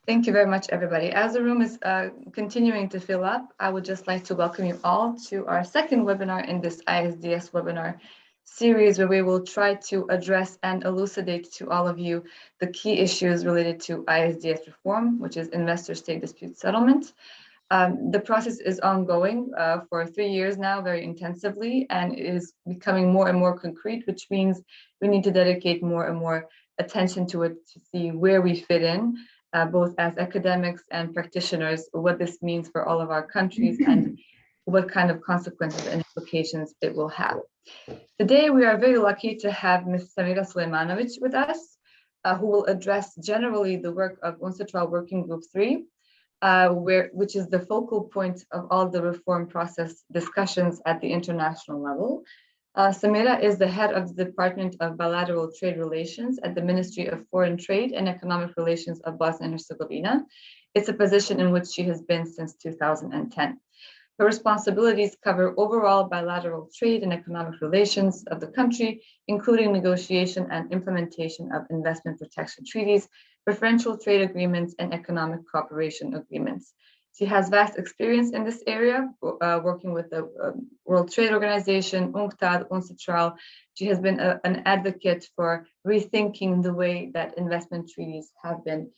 Thank you very much, everybody. As the room is continuing to fill up, I would just like to welcome you all to our second webinar in this ISDS webinar series, where we will try to address and elucidate to all of you the key issues related to ISDS reform, which is investor-state dispute settlement. The process is ongoing for 3 years now, very intensively, and it is becoming more and more concrete, which means we need to dedicate more and more attention to it to see where we fit in, both as academics and practitioners, what this means for all of our countries and what kind of consequences and implications it will have. Today, we are very lucky to have Ms. Samira Sulejmanović with us, who will address generally the work of UNCITRAL Working Group 3, which is the focal point of all the reform process discussions at the international level. Samira is the head of the Department of Bilateral Trade Relations at the Ministry of Foreign Trade and Economic Relations of Bosnia and Herzegovina. It's a position in which she has been since 2010. Her responsibilities cover overall bilateral trade and economic relations of the country, including negotiation and implementation of investment protection treaties, preferential trade agreements, and economic cooperation agreements. She has vast experience in this area, working with the World Trade Organization, UNCTAD, UNCITRAL. She has been an advocate for rethinking the way that investment treaties have been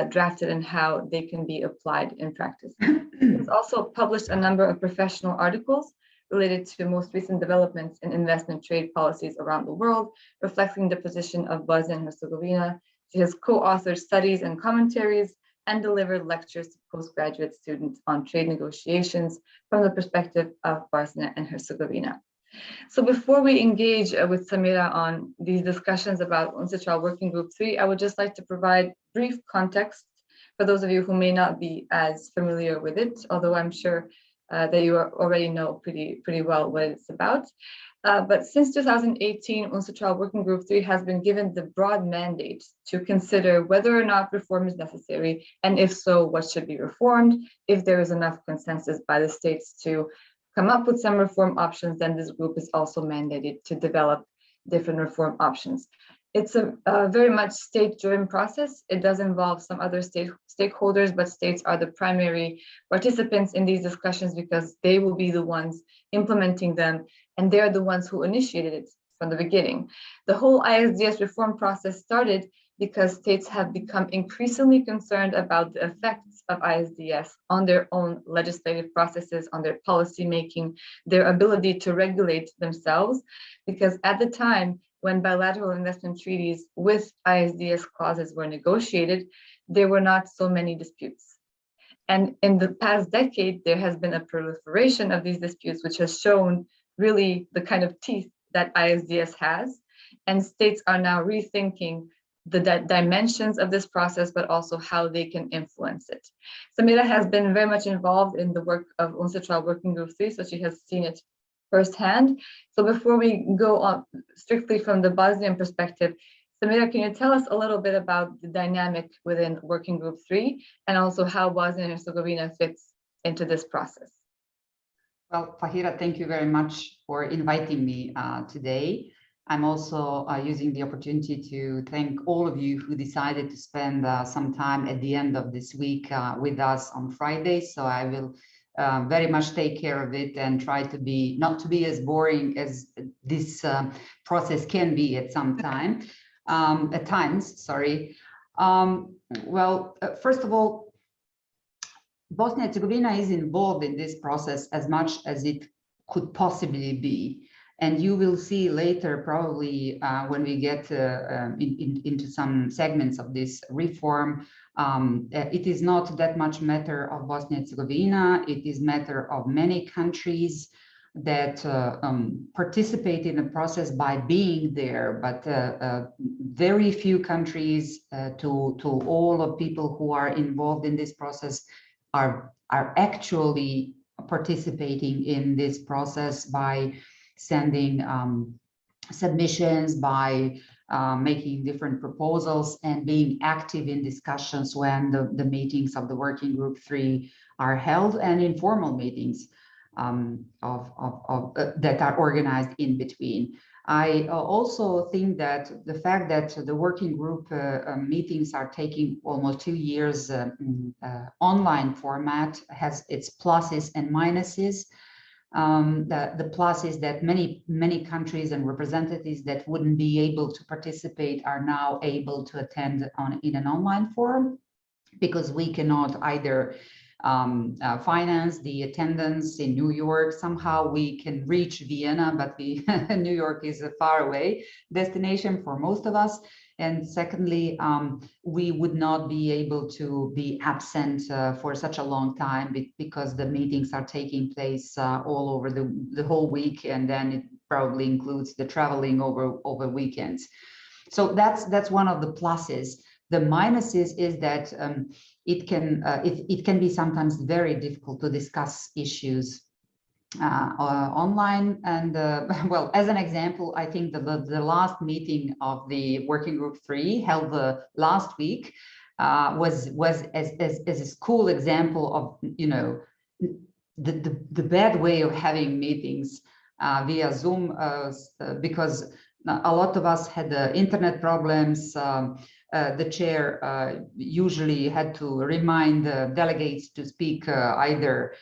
drafted and how they can be applied in practice. She has also published a number of professional articles related to most recent developments in investment trade policies around the world, reflecting the position of Bosnia and Herzegovina. She has co-authored studies and commentaries and delivered lectures to postgraduate students on trade negotiations from the perspective of Bosnia and Herzegovina. So before we engage with Samira on these discussions about UNCITRAL Working Group 3, I would just like to provide brief context for those of you who may not be as familiar with it, although I'm sure that you already know pretty well what it's about. But since 2018, UNCITRAL Working Group 3 has been given the broad mandate to consider whether or not reform is necessary, and if so, what should be reformed. If there is enough consensus by the states to come up with some reform options, then this group is also mandated to develop different reform options. It's a very much state-driven process. It does involve some other stakeholders, but states are the primary participants in these discussions because they will be the ones implementing them, and they're the ones who initiated it from the beginning. The whole ISDS reform process started because states have become increasingly concerned about the effects of ISDS on their own legislative processes, on their policy making, their ability to regulate themselves, because at the time, when bilateral investment treaties with ISDS clauses were negotiated, there were not so many disputes. And in the past decade, there has been a proliferation of these disputes, which has shown really the kind of teeth that ISDS has. And states are now rethinking the dimensions of this process, but also how they can influence it. Samira has been very much involved in the work of UNCITRAL Working Group 3, so she has seen it firsthand. So before we go on strictly from the Bosnian perspective, Samira, can you tell us a little bit about the dynamic within Working Group 3 and also how Bosnia and Herzegovina fits into this process? Well, Fahira, thank you very much for inviting me today. I'm also using the opportunity to thank all of you who decided to spend some time at the end of this week with us on Friday. So I will very much take care of it and try to be not to be as boring as this process can be at times. Sorry. Well, first of all, Bosnia and Herzegovina is involved in this process as much as it could possibly be. And you will see later, probably when we get into some segments of this reform, it is not that much matter of Bosnia and Herzegovina. It is matter of many countries that participate in the process by being there, but very few countries to all of people who are involved in this process are actually participating in this process by sending submissions, by making different proposals and being active in discussions when the meetings of the Working Group 3 are held, and informal meetings that are organized in between. I also think that the fact that the working group meetings are taking almost 2 years online format has its pluses and minuses. The plus is that many countries and representatives that wouldn't be able to participate are now able to attend in an online forum, because we cannot either finance the attendance in New York. Somehow we can reach Vienna, but New York is a far away destination for most of us. And secondly, we would not be able to be absent for such a long time, because the meetings are taking place all over the whole week, and then it probably includes the traveling over weekends. So that's one of the pluses. The minuses is that it can be sometimes very difficult to discuss issues online. And well, as an example, I think the last meeting of the Working Group 3 held last week was as a school example of, you know, the bad way of having meetings via Zoom, because a lot of us had internet problems. The chair usually had to remind the delegates to speak either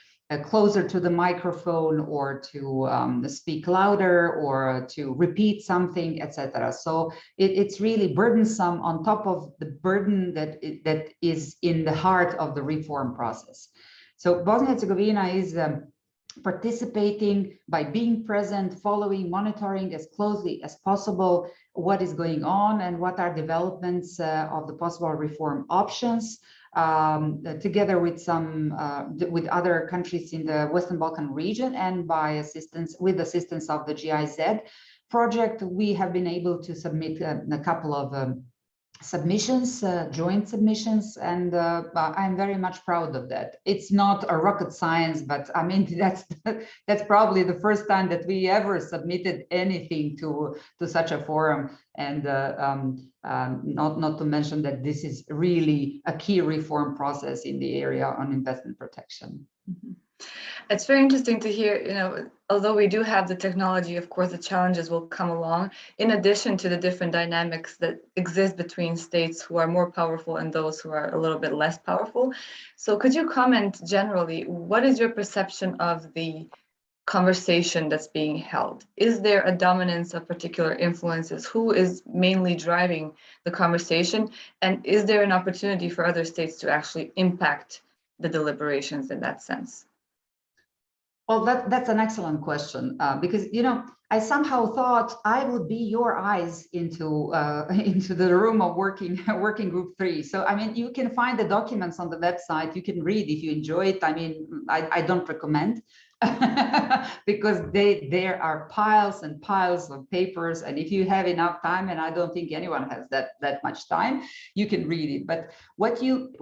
closer to the microphone, or to speak louder, or to repeat something, etc. So it's really burdensome on top of the burden that is in the heart of the reform process. So Bosnia-Herzegovina is participating by being present, following, monitoring as closely as possible what is going on and what are developments of the possible reform options, together with with other countries in the Western Balkan region, and with assistance of the GIZ project. We have been able to submit a couple of submissions, joint submissions, and I'm very much proud of that. It's not a rocket science, but I mean, that's probably the first time that we ever submitted anything to such a forum. And not to mention that this is really a key reform process in the area on investment protection. Mm-hmm. It's very interesting to hear, you know, although we do have the technology, of course, the challenges will come along, in addition to the different dynamics that exist between states who are more powerful and those who are a little bit less powerful. So could you comment generally, what is your perception of the conversation that's being held? Is there a dominance of particular influences? Who is mainly driving the conversation? And is there an opportunity for other states to actually impact the deliberations in that sense? Well, that's an excellent question, because, you know, I somehow thought I would be your eyes into the room of working group 3. So, I mean, you can find the documents on the website. You can read if you enjoy it. I mean, I don't recommend because there are piles and piles of papers. And if you have enough time, and I don't think anyone has that much time, you can read it. But what you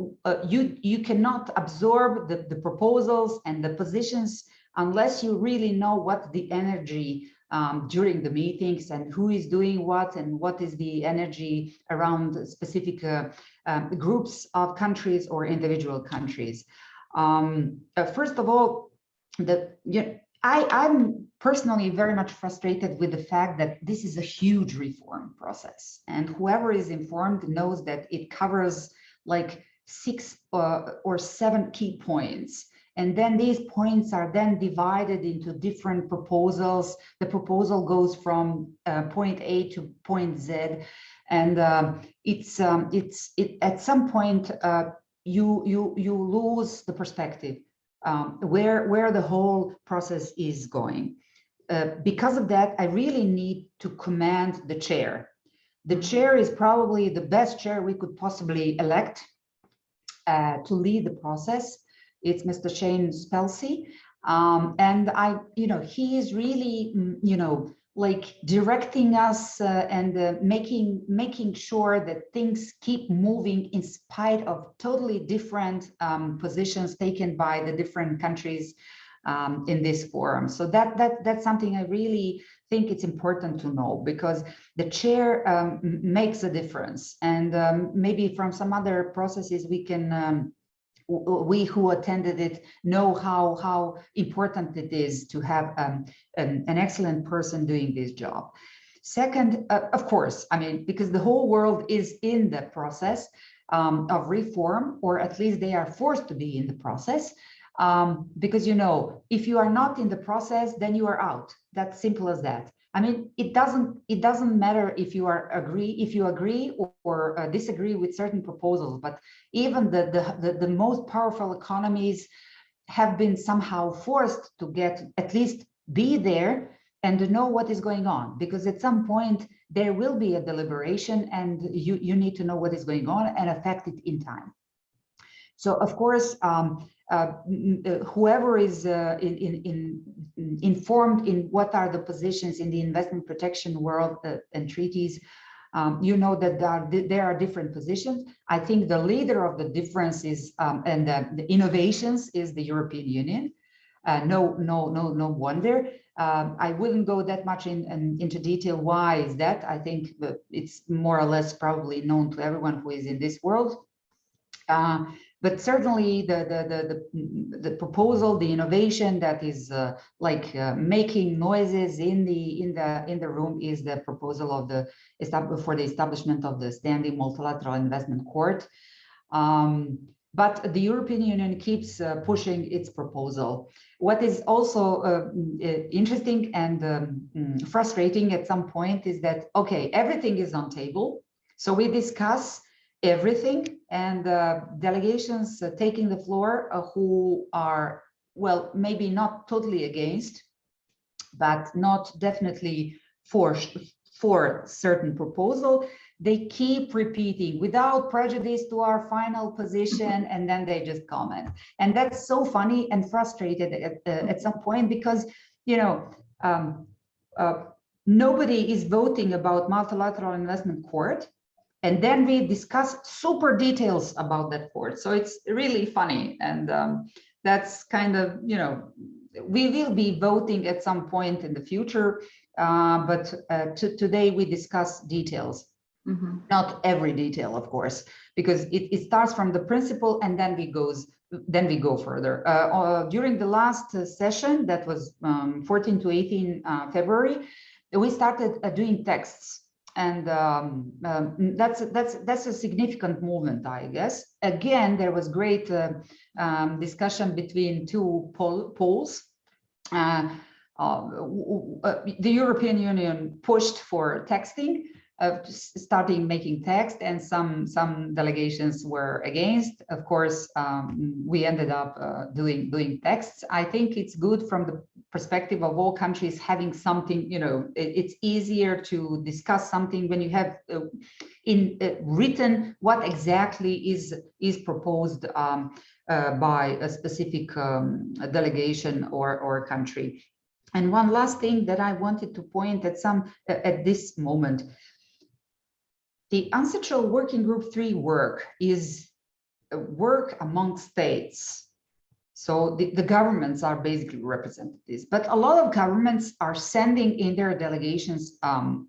cannot absorb the proposals and the positions unless you really know what the energy during the meetings, and who is doing what, and what is the energy around specific groups of countries or individual countries. First of all, I'm personally very much frustrated with the fact that this is a huge reform process, and whoever is informed knows that it covers like 6 or 7 key points. And then these points are then divided into different proposals. The proposal goes from point A to point Z, and at some point you lose the perspective where the whole process is going. Because of that, I really need to commend the chair. The chair is probably the best chair we could possibly elect to lead the process. It's Mr. Shane Spelsey, and he is really, like directing us and making sure that things keep moving in spite of totally different positions taken by the different countries in this forum. So that's something I really think it's important to know, because the chair makes a difference, and maybe from some other processes we can. We who attended it know how important it is to have an excellent person doing this job. Second, of course, I mean, because the whole world is in the process of reform, or at least they are forced to be in the process. Because, you know, if you are not in the process, then you are out. That's simple as that. I mean, it doesn't matter if you agree or disagree with certain proposals, but even the most powerful economies have been somehow forced to at least be there and to know what is going on, because at some point there will be a deliberation and you need to know what is going on and affect it in time. So of course, whoever is informed in what are the positions in the investment protection world and treaties, you know that there are different positions. I think the leader of the differences and the innovations is the European Union. No wonder. I wouldn't go that much into detail. Why is that? I think that it's more or less probably known to everyone who is in this world. But certainly the proposal, the innovation that is making noises in the room is the proposal of for the establishment of the standing multilateral investment court. But the European Union keeps pushing its proposal. What is also interesting and frustrating at some point is that, okay, everything is on table. So we discuss everything, and delegations taking the floor who are, well, maybe not totally against, but not definitely for certain proposal, they keep repeating without prejudice to our final position, and then they just comment. And that's so funny and frustrated at some point, because, you know, nobody is voting about multilateral investment court, and then we discuss super details about that court. So it's really funny. And that's kind of, you know, we will be voting at some point in the future, but today we discuss details. Mm-hmm. Not every detail, of course, because it starts from the principle and then we go further. During the last session, that was 14 to 18 February, we started doing texts. And that's a significant movement, I guess. Again, there was great discussion between two poles. The European Union pushed for texting, starting making text, and some delegations were against. Of course, we ended up doing texts. I think it's good from the perspective of all countries having something, you know, it's easier to discuss something when you have written what exactly is proposed by a specific delegation or country. And one last thing that I wanted to point at this moment, the Ancestral Working Group 3 work is work among states. So the governments are basically representatives, but a lot of governments are sending in their delegations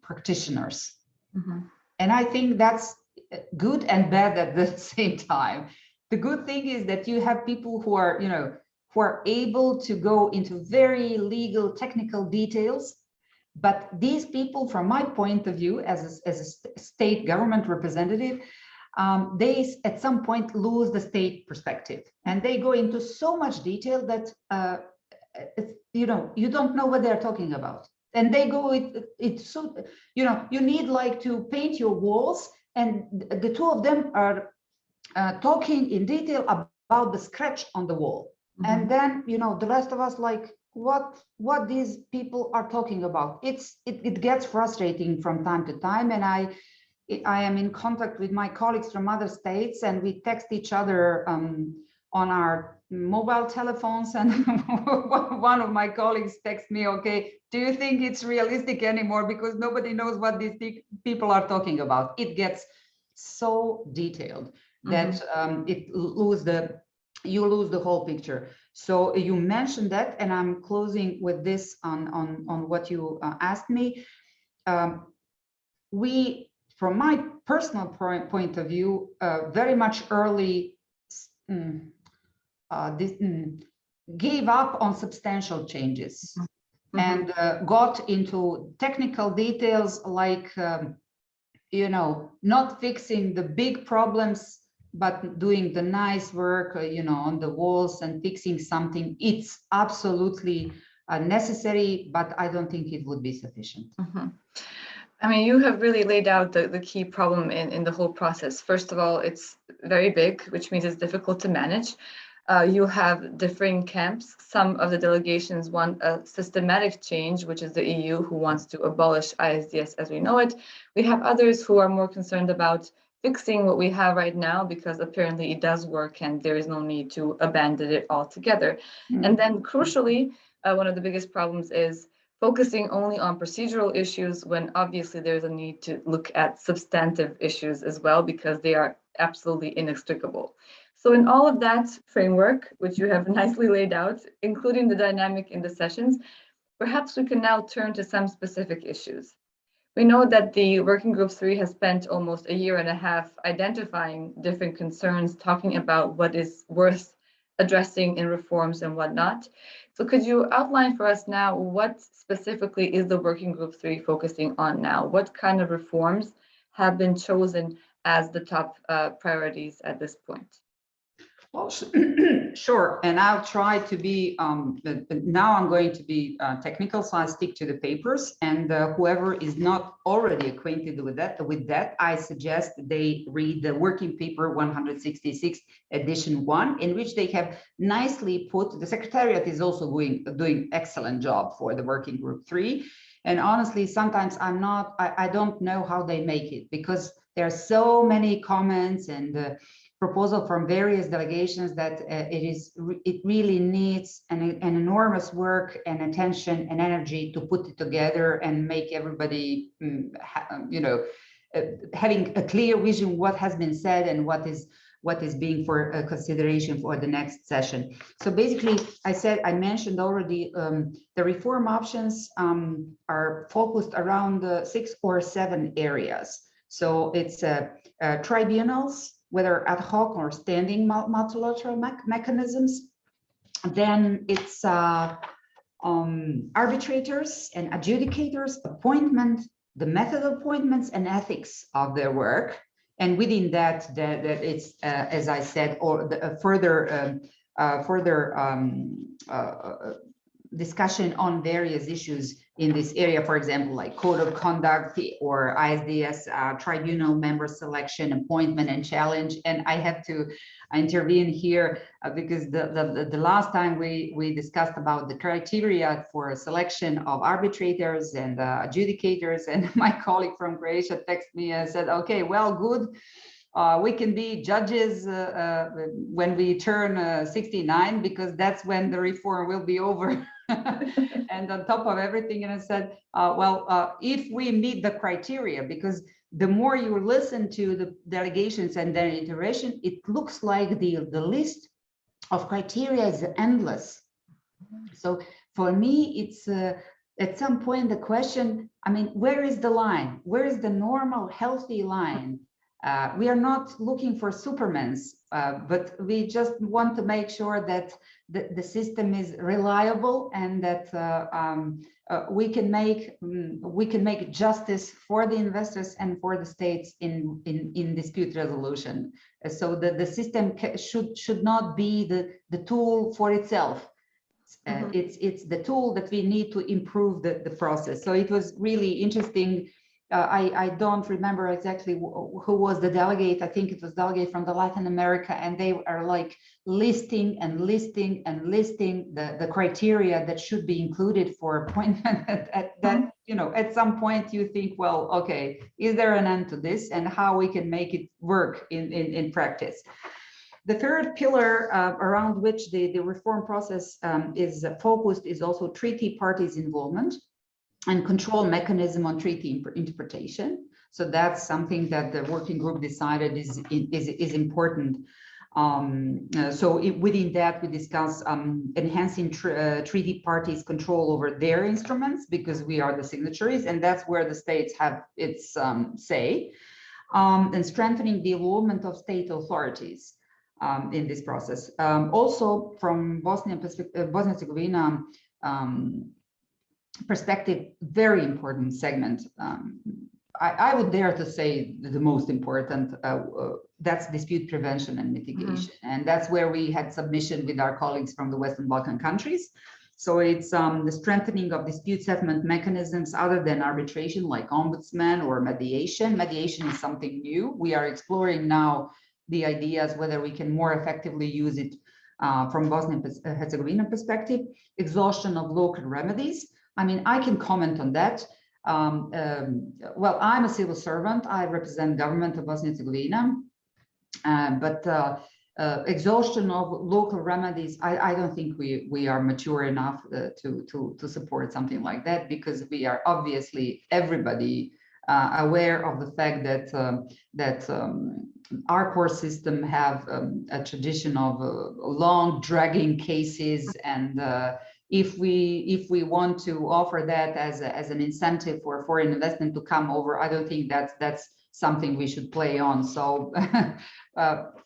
practitioners. Mm-hmm. And I think that's good and bad at the same time. The good thing is that you have people who are, you know, who are able to go into very legal, technical details. But these people, from my point of view, as a state government representative, they at some point lose the state perspective, and they go into so much detail that you know, you don't know what they're talking about. And they go, it's so, you know, you need like to paint your walls, and the two of them are talking in detail about the scratch on the wall. Mm-hmm. And then, you know, the rest of us like, what these people are talking about. It gets frustrating from time to time, and I am in contact with my colleagues from other states, and we text each other on our mobile telephones, and one of my colleagues texts me, okay, do you think it's realistic anymore, because nobody knows what these people are talking about. It gets so detailed that you lose the whole picture. So you mentioned that, and I'm closing with this on what you asked me. We, from my personal point of view, very much early gave up on substantial changes. and got into technical details like, you know, not fixing the big problems, but doing the nice work, you know, on the walls and fixing something. It's absolutely necessary, but I don't think it would be sufficient. I mean, you have really laid out the key problem in the whole process. First of all, it's very big, which means it's difficult to manage. You have differing camps. Some of the delegations want a systematic change, which is the EU, who wants to abolish ISDS as we know it. We have others who are more concerned about fixing what we have right now, because apparently it does work and there is no need to abandon it altogether. And then crucially, one of the biggest problems is focusing only on procedural issues when obviously there's a need to look at substantive issues as well, because they are absolutely inextricable. So in all of that framework, which you have nicely laid out, including the dynamic in the sessions, perhaps we can now turn to some specific issues. We know that the Working Group 3 has spent almost a year and a half identifying different concerns, talking about what is worth addressing in reforms and whatnot. So could you outline for us now what specifically is the Working Group 3 focusing on now? What kind of reforms have been chosen as the top priorities at this point? Well, sure, and I'll try to be, now I'm going to be technical, so I'll stick to the papers, and whoever is not already acquainted with that, I suggest they read the working paper 166 edition 1, in which they have nicely put, the Secretariat is also doing excellent job for the Working Group 3, and honestly, sometimes I don't know how they make it, because there are so many comments and proposal from various delegations that it really needs an enormous work and attention and energy to put it together and make everybody, you know, having a clear vision what has been said and what is being for consideration for the next session. So basically, I mentioned already, the reform options are focused around 6 or 7 areas. So it's tribunals, whether ad hoc or standing multilateral mechanisms. Then it's arbitrators and adjudicators, appointment, the method of appointments and ethics of their work. And within that it's, as I said, or the further discussion on various issues in this area, for example, like code of conduct or ISDS tribunal member selection, appointment and challenge. And I have to intervene here because the last time we discussed about the criteria for selection of arbitrators and adjudicators, and my colleague from Croatia texted me and said, okay, well, good. We can be judges when we turn 69, because that's when the reform will be over. And on top of everything, and I said, well, if we meet the criteria, because the more you listen to the delegations and their iteration, it looks like the list of criteria is endless. So for me, it's at some point the question, I mean, where is the line? Where is the normal, healthy line? We are not looking for supermans, but we just want to make sure that the system is reliable and that we can make justice for the investors and for the states in dispute resolution. So the system should not be the tool for itself. It's the tool that we need to improve the process. So it was really interesting. I don't remember exactly who was the delegate. I think it was delegate from the Latin America, and they are like listing and listing and listing the criteria that should be included for appointment. That, you know, at some point you think, well, okay, is there an end to this, and how we can make it work in practice? The third pillar around which the reform process is focused is also treaty parties' involvement and control mechanism on treaty interpretation. So that's something that the working group decided is important. So within that, we discuss enhancing treaty parties' control over their instruments, because we are the signatories, and that's where the states have its say, and strengthening the involvement of state authorities in this process. Also, from Bosnia and Herzegovina perspective, very important segment. I would dare to say the most important, that's dispute prevention and mitigation. And that's where we had submission with our colleagues from the Western Balkan countries. So it's the strengthening of dispute settlement mechanisms other than arbitration, like ombudsman or mediation. Mediation is something new. We are exploring now the ideas whether we can more effectively use it from Bosnia and Herzegovina perspective. Exhaustion of local remedies. I mean, I can comment on that. Well, I'm a civil servant. I represent government of Bosnia and Herzegovina, but exhaustion of local remedies, I don't think we are mature enough to support something like that, because we are obviously everybody aware of the fact that our court system have a tradition of long dragging cases, and if we want to offer that as an incentive for foreign investment to come over, I don't think that's something we should play on. So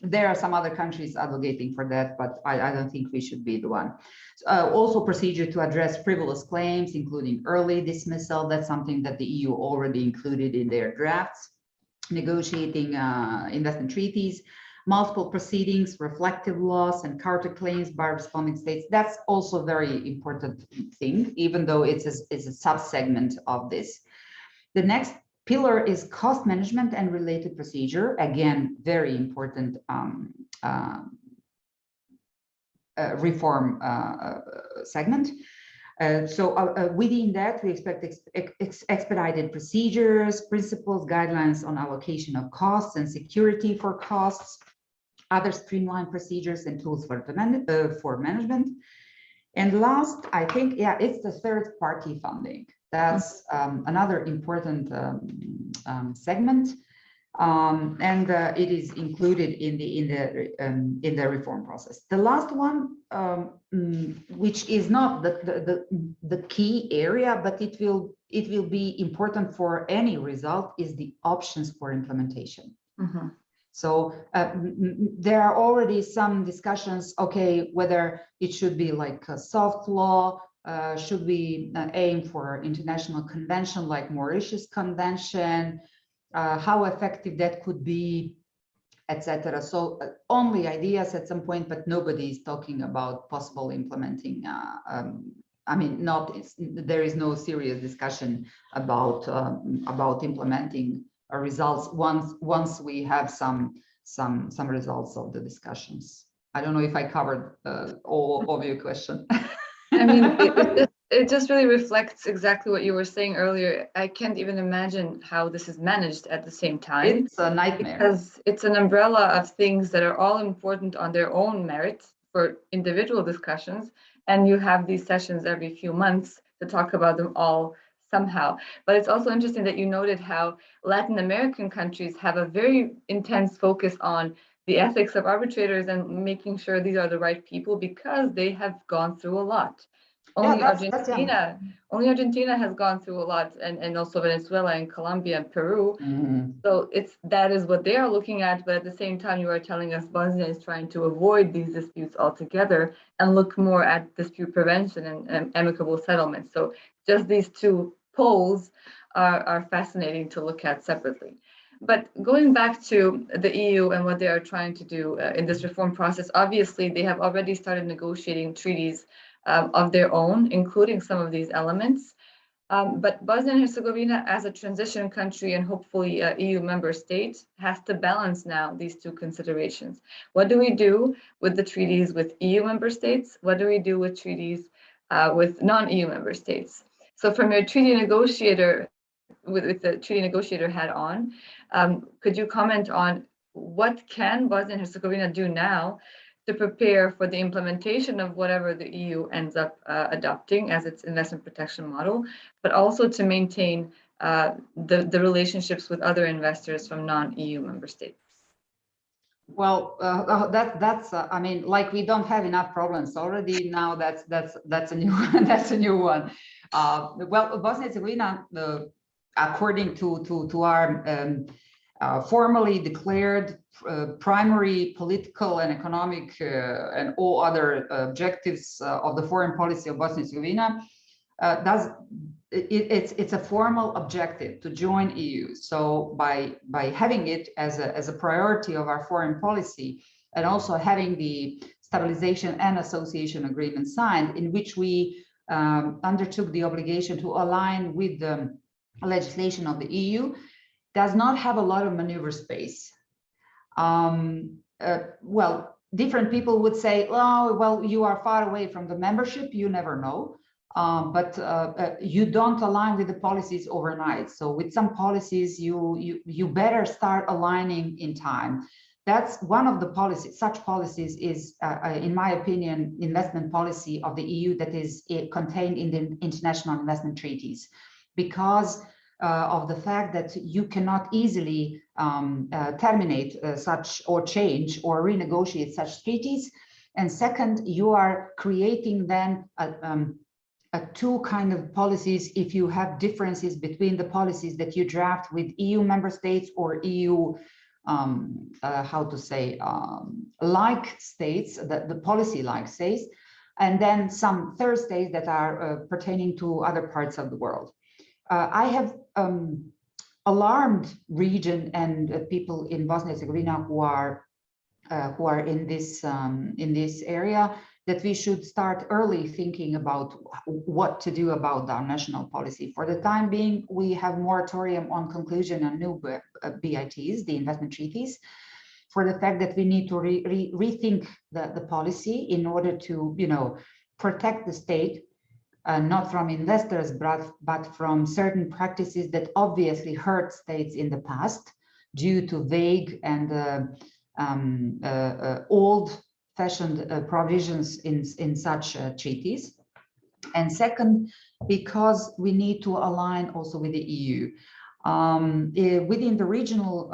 there are some other countries advocating for that, but I don't think we should be the one. Also, procedure to address frivolous claims, including early dismissal. That's something that the EU already included in their drafts. Negotiating investment treaties. Multiple proceedings, reflective loss, and counterclaims by responding states. That's also a very important thing, even though it's a sub-segment of this. The next pillar is cost management and related procedure. Again, very important reform segment. So within that, we expect expedited procedures, principles, guidelines on allocation of costs and security for costs, other streamlined procedures and tools for management. And last, I think, yeah, it's the third party funding. That's another important segment, and it is included in the reform process. The last one, which is not the key area, but it will be important for any result, is the options for implementation. So there are already some discussions, okay, whether it should be like a soft law, should we aim for international convention like Mauritius Convention, how effective that could be, etc. So only ideas at some point, but nobody is talking about possible implementing. I mean, there is no serious discussion about implementing results once we have some results of the discussions. I don't know if I covered all of your question. I mean, it just really reflects exactly what you were saying earlier. I can't even imagine how this is managed at the same time. It's a nightmare. Because it's an umbrella of things that are all important on their own merit for individual discussions. And you have these sessions every few months to talk about them all somehow. But it's also interesting that you noted how Latin American countries have a very intense focus on the ethics of arbitrators and making sure these are the right people, because they have gone through a lot. Only Argentina has gone through a lot, and also Venezuela and Colombia and Peru. So that is what they are looking at. But at the same time, you are telling us Bosnia is trying to avoid these disputes altogether and look more at dispute prevention and amicable settlement. So just these two poles are fascinating to look at separately. But going back to the EU and what they are trying to do in this reform process, obviously they have already started negotiating treaties of their own, including some of these elements. But Bosnia and Herzegovina, as a transition country and hopefully an EU member state, has to balance now these two considerations. What do we do with the treaties with EU member states? What do we do with treaties with non-EU member states? So from your treaty negotiator, with the treaty negotiator hat on, could you comment on what can Bosnia and Herzegovina do now to prepare for the implementation of whatever the EU ends up adopting as its investment protection model, but also to maintain the relationships with other investors from non-EU member states? Well, that's I mean, like, we don't have enough problems already. Now that's a new that's a new one. Well, Bosnia and Herzegovina, according to our formally declared primary political and economic and all other objectives of the foreign policy of Bosnia and Herzegovina, it's a formal objective to join EU. So by having it as a priority of our foreign policy, and also having the stabilization and association agreement signed, in which we undertook the obligation to align with the legislation of the EU, does not have a lot of maneuver space. Well, different people would say, oh, well, you are far away from the membership, you never know. But you don't align with the policies overnight. So with some policies, you better start aligning in time. That's one of the policies. Such policies is, in my opinion, investment policy of the EU that is contained in the international investment treaties, because of the fact that you cannot easily terminate such or change or renegotiate such treaties. And second, you are creating then two kind of policies if you have differences between the policies that you draft with EU member states or EU, how to say, like states, the policy-like states, and then some third states that are pertaining to other parts of the world. I have alarmed region and people in Bosnia and Herzegovina who are in this area, that we should start early thinking about what to do about our national policy. For the time being, we have moratorium on conclusion on new BITs, the investment treaties, for the fact that we need to rethink the policy in order to, protect the state, not from investors, but from certain practices that obviously hurt states in the past due to vague and old-fashioned provisions in such treaties. And second, because we need to align also with the EU. Within the regional,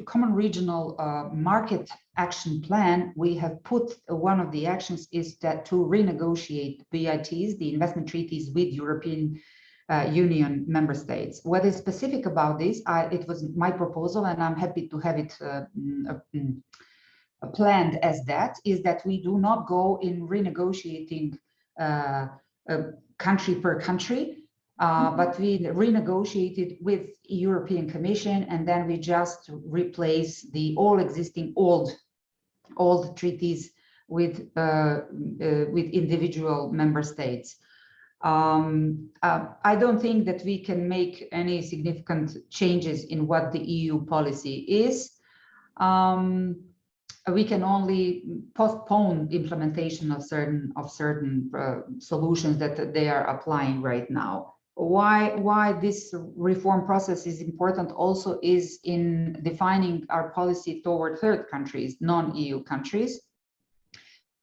common regional market action plan, we have put one of the actions is that to renegotiate BITs, the investment treaties with European Union member states. What is specific about this, it was my proposal, and I'm happy to have it planned as that, is that we do not go in renegotiating country per country, but we renegotiated with European Commission, and then we just replace the all existing old treaties with individual member states. I don't think that we can make any significant changes in what the EU policy is. We can only postpone the implementation of certain solutions that they are applying right now. Why this reform process is important also is in defining our policy toward third countries, non-EU countries,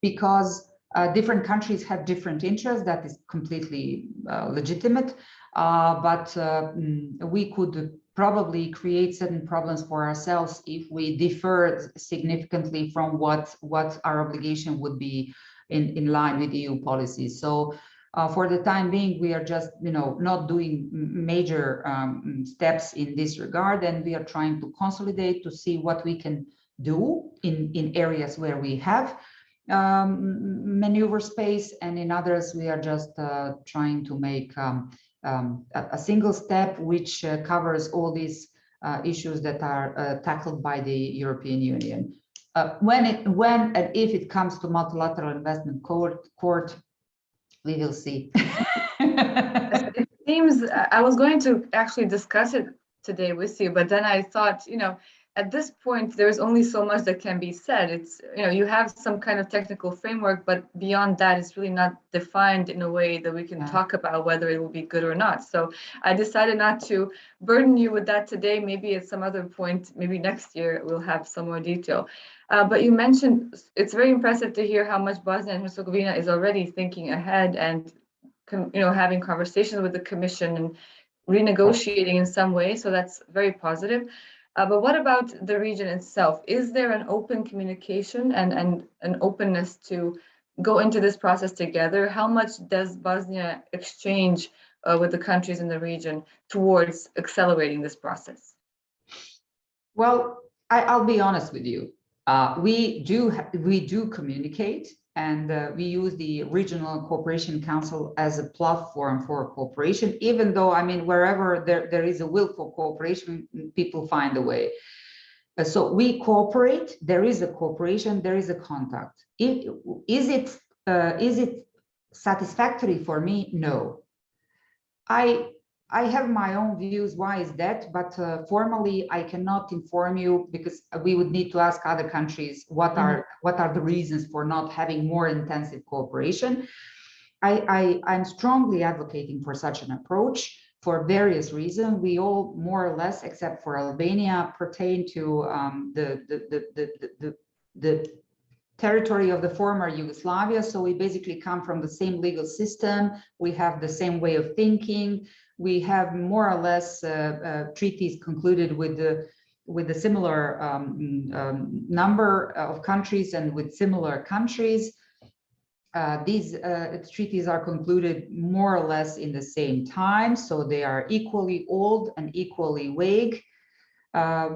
because different countries have different interests. That is completely legitimate, but we could probably create certain problems for ourselves if we deferred significantly from what our obligation would be in line with EU policies. So for the time being, we are just not doing major steps in this regard, and we are trying to consolidate to see what we can do in areas where we have maneuver space, and in others we are just trying to make a single step which covers all these issues that are tackled by the European Union. When and if it comes to multilateral investment court, we will see. It seems I was going to actually discuss it today with you, but then I thought, at this point, there's only so much that can be said. It's, you have some kind of technical framework, but beyond that, it's really not defined in a way that we can talk about whether it will be good or not. So I decided not to burden you with that today. Maybe at some other point, maybe next year, we'll have some more detail. But you mentioned, it's very impressive to hear how much Bosnia and Herzegovina is already thinking ahead and, having conversations with the Commission and renegotiating in some way. So that's very positive. But what about the region itself? Is there an open communication and an openness to go into this process together? How much does Bosnia exchange with the countries in the region towards accelerating this process? Well, I'll be honest with you. We do communicate, And we use the Regional Cooperation Council as a platform for cooperation, even though, I mean, wherever there is a will for cooperation, people find a way. So we cooperate, there is a cooperation, there is a contact. Is it satisfactory for me? No. I have my own views. Why is that? But formally, I cannot inform you because we would need to ask other countries what are the reasons for not having more intensive cooperation. I'm strongly advocating for such an approach for various reasons. We all more or less, except for Albania, pertain to the territory of the former Yugoslavia. So we basically come from the same legal system. We have the same way of thinking. We have more or less treaties concluded with a similar number of countries and with similar countries. These treaties are concluded more or less in the same time, so they are equally old and equally vague.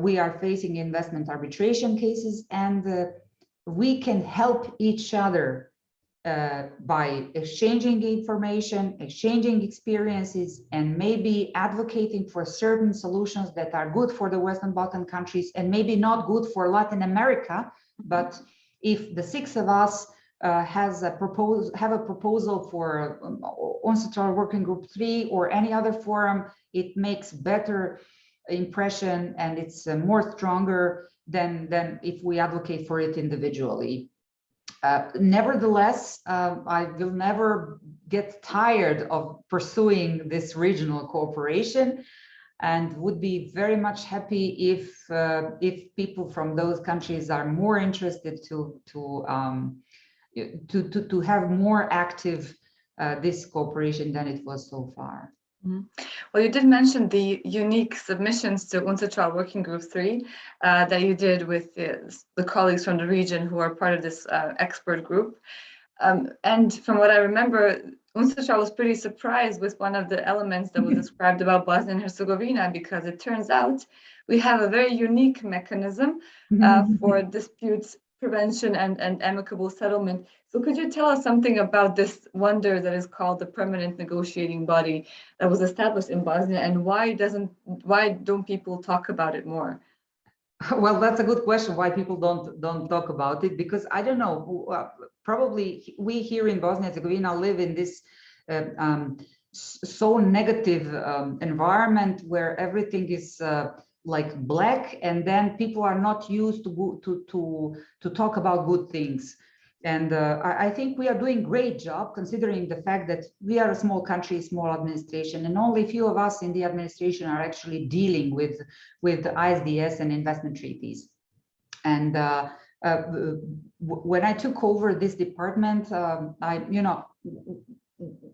We are facing investment arbitration cases, and we can help each other by exchanging information, exchanging experiences, and maybe advocating for certain solutions that are good for the Western Balkan countries and maybe not good for Latin America. But if the six of us have a proposal for Untitled Working Group 3 or any other forum, it makes better impression and it's more stronger than if we advocate for it individually. Nevertheless, I will never get tired of pursuing this regional cooperation, and would be very much happy if people from those countries are more interested to have more active this cooperation than it was so far. Well, you did mention the unique submissions to Untitled Working Group 3 that you did with the colleagues from the region who are part of this expert group. And from what I remember, Untitled was pretty surprised with one of the elements that was described about Bosnia and Herzegovina, because it turns out we have a very unique mechanism for disputes prevention and amicable settlement. So could you tell us something about this wonder that is called the Permanent Negotiating Body that was established in Bosnia, and why don't people talk about it more? Well, that's a good question. Why people don't talk about it? Because I don't know. Probably we here in Bosnia and Herzegovina live in this so negative environment where everything is like black, and then people are not used to talk about good things. And I think we are doing a great job considering the fact that we are a small country, small administration, and only a few of us in the administration are actually dealing with the ISDS and investment treaties. And when I took over this department,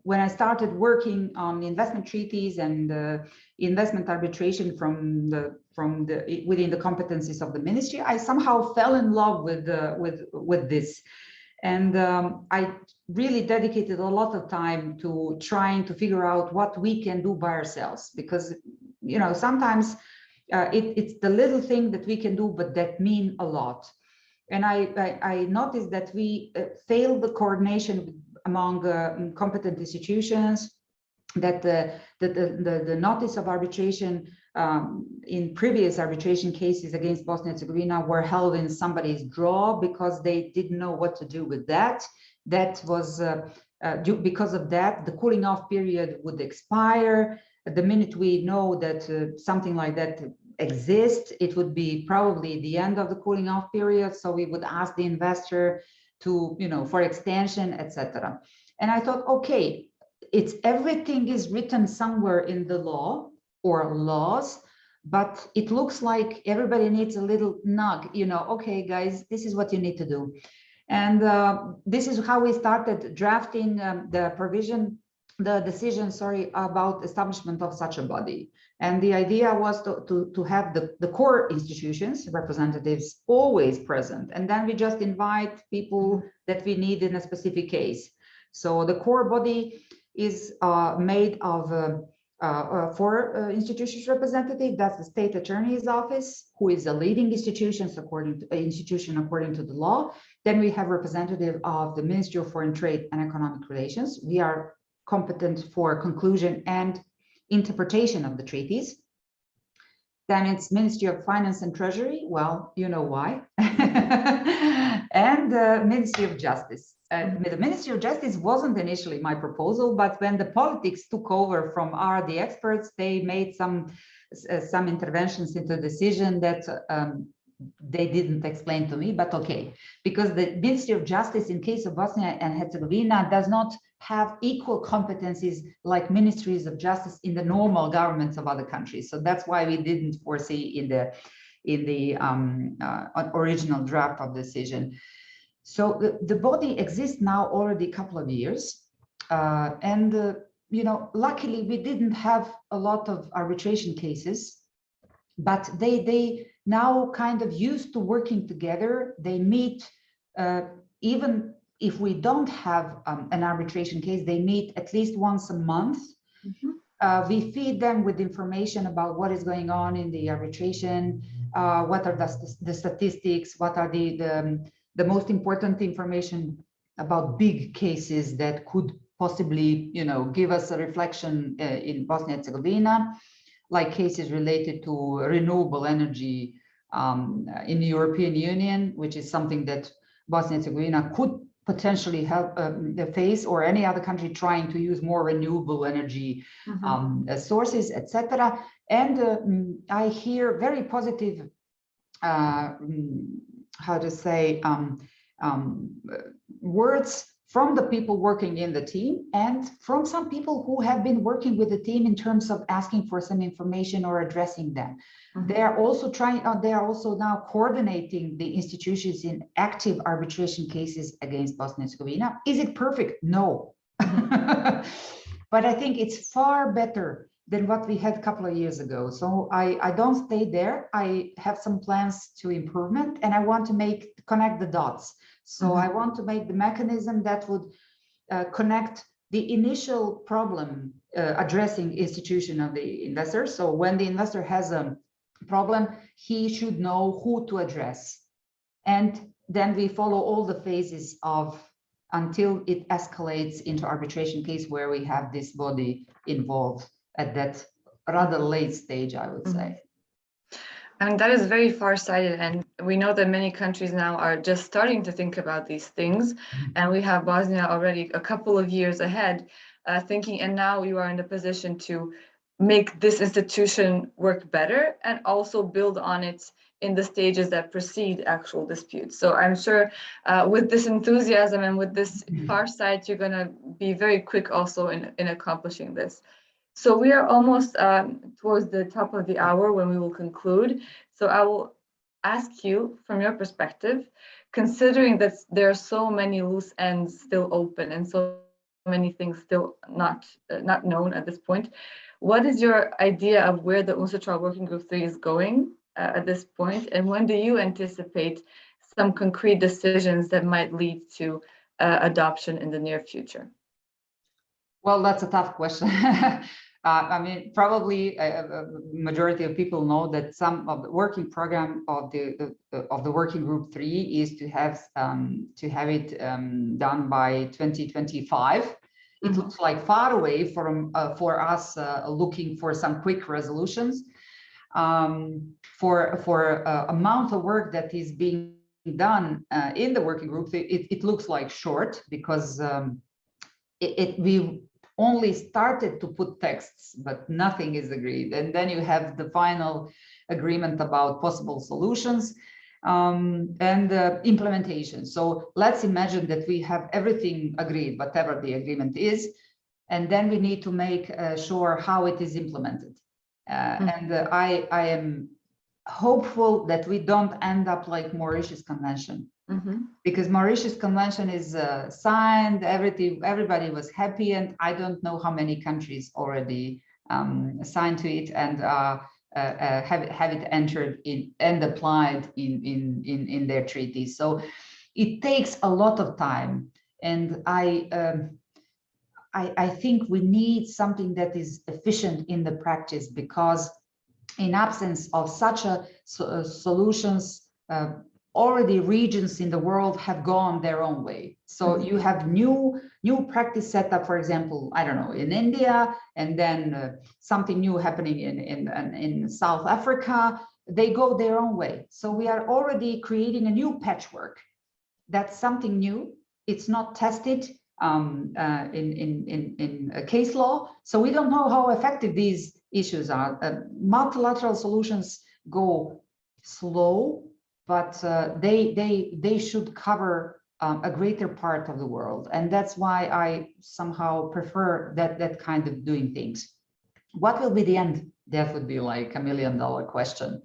when I started working on investment treaties and investment arbitration within the competencies of the ministry, I somehow fell in love with this. And I really dedicated a lot of time to trying to figure out what we can do by ourselves, because sometimes it's the little thing that we can do, but that mean a lot. And I noticed that we failed the coordination among competent institutions, that the notice of arbitration in previous arbitration cases against Bosnia and Herzegovina were held in somebody's drawer because they didn't know what to do with that. That was because of that, the cooling off period would expire. The minute we know that something like that exists, it would be probably the end of the cooling off period. So we would ask the investor to, for extension, etc. And I thought, okay, everything is written somewhere in the law or laws, but it looks like everybody needs a little nudge, okay, guys, this is what you need to do. And this is how we started drafting the decision, about establishment of such a body. And the idea was to have the core institutions, representatives, always present. And then we just invite people that we need in a specific case. So the core body is made of institutions representative. That's the state attorney's office, who is a leading institution according to the law. Then we have representative of the Ministry of Foreign Trade and Economic Relations. We are competent for conclusion and interpretation of the treaties. Then it's Ministry of Finance and Treasury. Well, you know why. And the Ministry of Justice. The Ministry of Justice wasn't initially my proposal, but when the politics took over from the experts, they made some interventions into the decision that they didn't explain to me, but okay, because the Ministry of Justice in case of Bosnia and Herzegovina does not have equal competencies like ministries of justice in the normal governments of other countries. So that's why we didn't foresee in the original draft of decision. So the body exists now already a couple of years, you know, luckily we didn't have a lot of arbitration cases, but they now kind of used to working together. They meet, even if we don't have an arbitration case, they meet at least once a month. We feed them with information about what is going on in the arbitration, what are the statistics, what are the most important information about big cases that could possibly, you know, give us a reflection in Bosnia and Herzegovina, like cases related to renewable energy in the European Union, which is something that Bosnia and Herzegovina could potentially help face, or any other country trying to use more renewable energy sources, etc. And I hear very positive, how to say, words from the people working in the team and from some people who have been working with the team in terms of asking for some information or addressing them. They are also they are also now coordinating the institutions in active arbitration cases against Bosnia and Herzegovina. Is it perfect? No. But I think it's far better than what we had a couple of years ago. So I don't stay there. I have some plans to improvement, and I want to connect the dots. So I want to make the mechanism that would connect the initial problem addressing institution of the investor. So when the investor has a problem, he should know who to address. And then we follow all the phases until it escalates into arbitration case where we have this body involved at that rather late stage, I would say. And that is very far-sighted, and we know that many countries now are just starting to think about these things, and we have Bosnia already a couple of years ahead thinking, and now you are in the position to make this institution work better and also build on it in the stages that precede actual disputes. So I'm sure with this enthusiasm and with this farsight, you're going to be very quick also in accomplishing this. So we are almost towards the top of the hour when we will conclude. So I will ask you, from your perspective, considering that there are so many loose ends still open and so many things still not known at this point, what is your idea of where the UNCITRAL Working Group 3 is going at this point? And when do you anticipate some concrete decisions that might lead to adoption in the near future? Well, that's a tough question. I mean, probably a majority of people know that some of the working program of the Working Group 3 is to have it done by 2025. It looks like far away from for us looking for some quick resolutions. For amount of work that is being done in the working group, it looks like short, because we only started to put texts, but nothing is agreed. And then you have the final agreement about possible solutions and implementation. So let's imagine that we have everything agreed, whatever the agreement is, and then we need to make sure how it is implemented. And I am hopeful that we don't end up like Mauritius Convention. Because Mauritius Convention is signed, everybody was happy, and I don't know how many countries already signed to it and have it entered in and applied in their treaties. So it takes a lot of time, and I think we need something that is efficient in the practice, because in absence of such a solutions, already regions in the world have gone their own way. So you have new practice setup, for example, I don't know, in India, and then something new happening in South Africa. They go their own way. So we are already creating a new patchwork. That's something new. It's not tested in a case law. So we don't know how effective these issues are. Multilateral solutions go slow, but they should cover a greater part of the world. And that's why I somehow prefer that kind of doing things. What will be the end? That would be like $1 million question.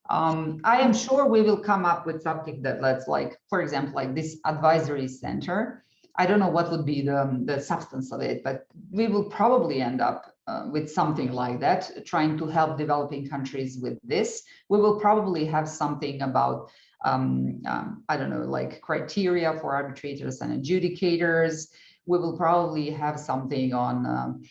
I am sure we will come up with something that let's, like, for example, like this advisory center. I don't know what would be the substance of it, but we will probably end up with something like that, trying to help developing countries with this. We will probably have something about, I don't know, like criteria for arbitrators and adjudicators. We will probably have something on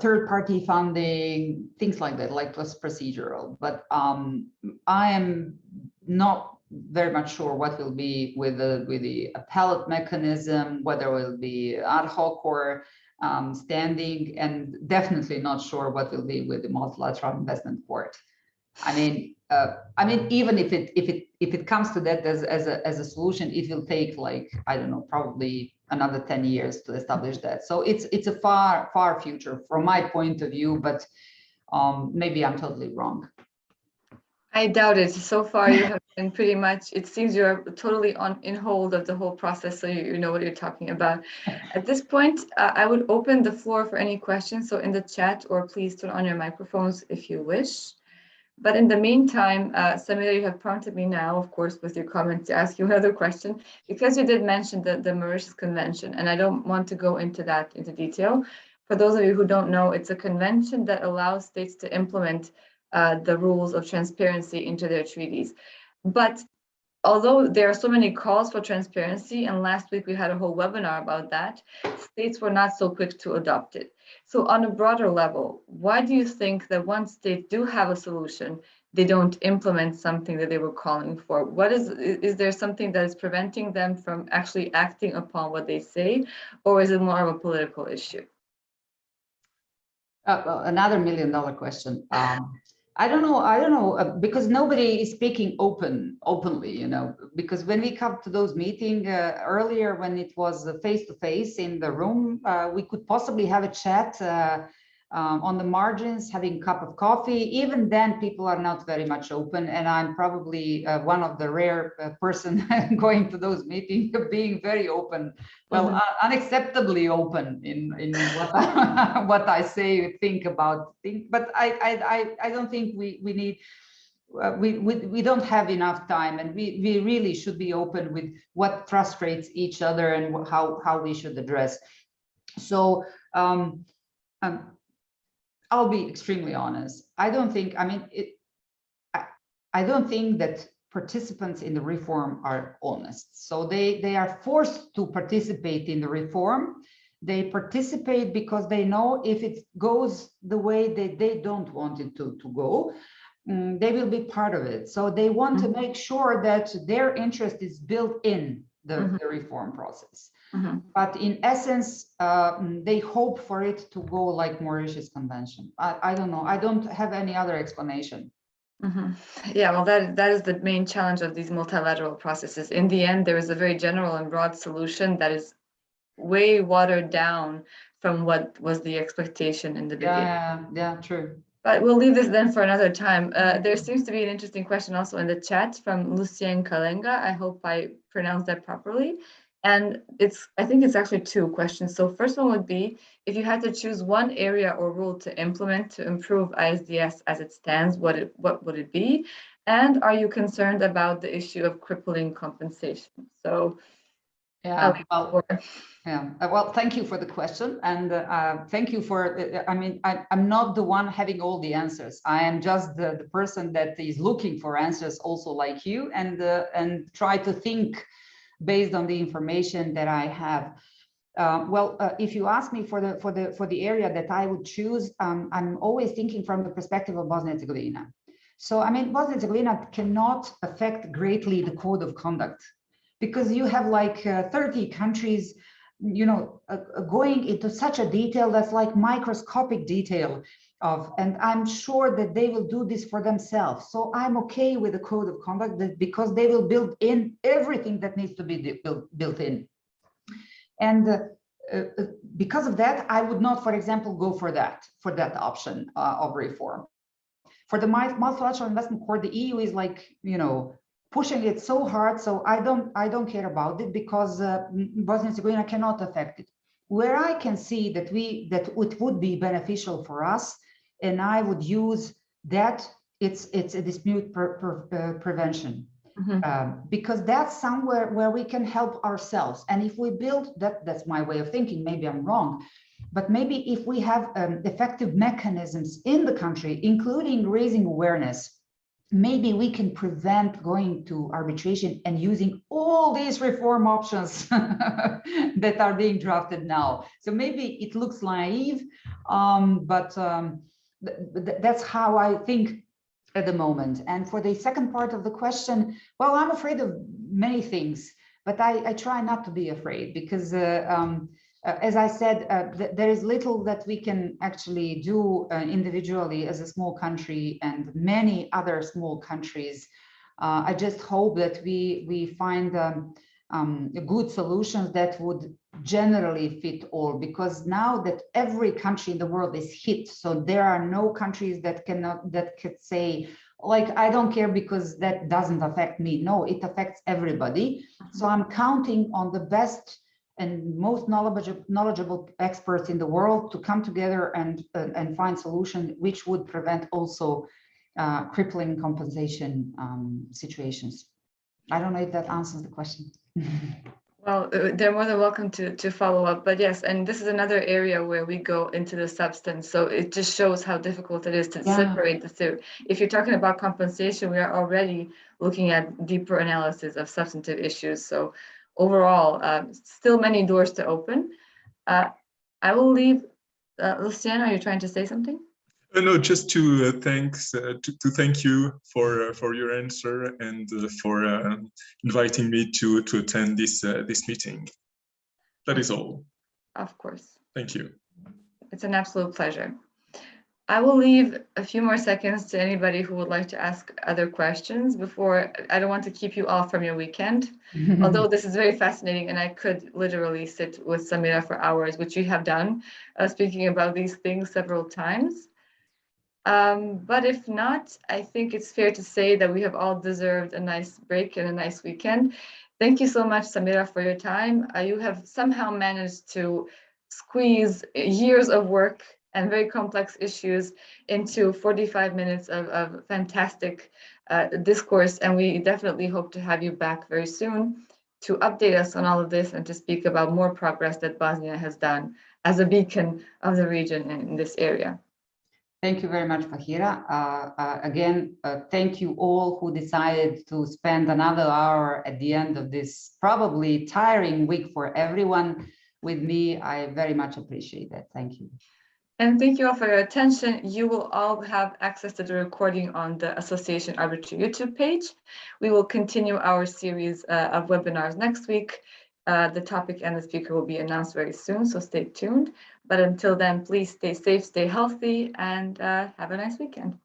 third-party funding, things like that, like plus procedural. But I am not very much sure what will be with the appellate mechanism, whether it will be ad hoc or standing, and definitely not sure what will be with the multilateral investment court. I mean, even if it comes to that as a solution, it will take, like, I don't know, probably another 10 years to establish that. So it's a far future from my point of view, but maybe I'm totally wrong. I doubt it. So far, you have been pretty much, it seems you're totally in hold of the whole process, so you know what you're talking about. At this point, I would open the floor for any questions. So in the chat, or please turn on your microphones if you wish. But in the meantime, Samira, you have prompted me now, of course, with your comment, to ask you another question, because you did mention the Mauritius Convention, and I don't want to go into that into detail. For those of you who don't know, it's a convention that allows states to implement the rules of transparency into their treaties. But although there are so many calls for transparency, and last week we had a whole webinar about that, states were not so quick to adopt it. So on a broader level, why do you think that once states do have a solution, they don't implement something that they were calling for? What is there something that is preventing them from actually acting upon what they say, or is it more of a political issue? Well, another $1 million question. I don't know, because nobody is speaking openly, you know, because when we come to those meetings earlier, when it was face-to-face in the room, we could possibly have a chat on the margins, having a cup of coffee. Even then, people are not very much open, and I'm probably one of the rare person going to those meetings, being very open, well, unacceptably open in what I say, think about things. But I don't think we need. We don't have enough time, and we really should be open with what frustrates each other and how we should address. So I'll be extremely honest. I don't think, I mean, I don't think that participants in the reform are honest. So they are forced to participate in the reform. They participate because they know if it goes the way that they don't want it to go, they will be part of it. So they want to make sure that their interest is built in the reform process. But in essence, they hope for it to go like Mauritius Convention. I don't know. I don't have any other explanation. Yeah, well, that is the main challenge of these multilateral processes. In the end, there is a very general and broad solution that is way watered down from what was the expectation in the beginning. Yeah, true. But we'll leave this then for another time. There seems to be an interesting question also in the chat from Lucien Kalenga. I hope I pronounced that properly. And I think it's actually two questions. So first one would be, if you had to choose one area or rule to implement to improve ISDS as it stands, what would it be? And are you concerned about the issue of crippling compensation? So well, thank you for the question, and thank you for, I mean, I'm not the one having all the answers. I am just the person that is looking for answers, also like you, and try to think based on the information that I have. If you ask me for the area that I would choose, I'm always thinking from the perspective of Bosnia and Herzegovina. So, I mean, Bosnia and Herzegovina cannot affect greatly the code of conduct, because you have like 30 countries, you know, going into such a detail that's like microscopic detail of, and I'm sure that they will do this for themselves. So I'm okay with the code of conduct because they will build in everything that needs to be built in. And because of that, I would not, for example, go for that option of reform. For the multilateral investment court, the EU is like, you know, pushing it so hard. So I don't care about it, because Bosnia and Herzegovina cannot affect it. Where I can see that it would be beneficial for us, and I would use that, it's a dispute prevention. Because that's somewhere where we can help ourselves. And if we build that's my way of thinking, maybe I'm wrong, but maybe if we have effective mechanisms in the country, including raising awareness, maybe we can prevent going to arbitration and using all these reform options that are being drafted now. So maybe it looks naive, but that's how I think at the moment. And for the second part of the question, well, I'm afraid of many things, but I try not to be afraid, because as I said, there is little that we can actually do individually as a small country and many other small countries. I just hope that we find good solutions that would generally fit all, because now that every country in the world is hit, so there are no countries that could say, like, I don't care because that doesn't affect me. No, it affects everybody. So I'm counting on the best and most knowledgeable experts in the world to come together and find solutions which would prevent also crippling compensation situations. I don't know if that answers the question. Well, they're more than welcome to follow up, but yes, and this is another area where we go into the substance. So it just shows how difficult it is to separate the two. If you're talking about compensation, we are already looking at deeper analysis of substantive issues. So overall, still many doors to open. I will leave. Luciano, are you trying to say something? No, just to thank you for your answer and for inviting me to attend this meeting. That is all. Of course. Thank you. It's an absolute pleasure. I will leave a few more seconds to anybody who would like to ask other questions before. I don't want to keep you all from your weekend, although this is very fascinating and I could literally sit with Samira for hours, which you have done, speaking about these things several times. But if not, I think it's fair to say that we have all deserved a nice break and a nice weekend. Thank you so much, Samira, for your time. You have somehow managed to squeeze years of work and very complex issues into 45 minutes of fantastic discourse. And we definitely hope to have you back very soon to update us on all of this and to speak about more progress that Bosnia has done as a beacon of the region in this area. Thank you very much, Fahira. Again, thank you all who decided to spend another hour at the end of this probably tiring week for everyone with me. I very much appreciate that. Thank you. And thank you all for your attention. You will all have access to the recording on the Association Arbitration YouTube page. We will continue our series of webinars next week. The topic and the speaker will be announced very soon, so stay tuned. But until then, please stay safe, stay healthy, and have a nice weekend.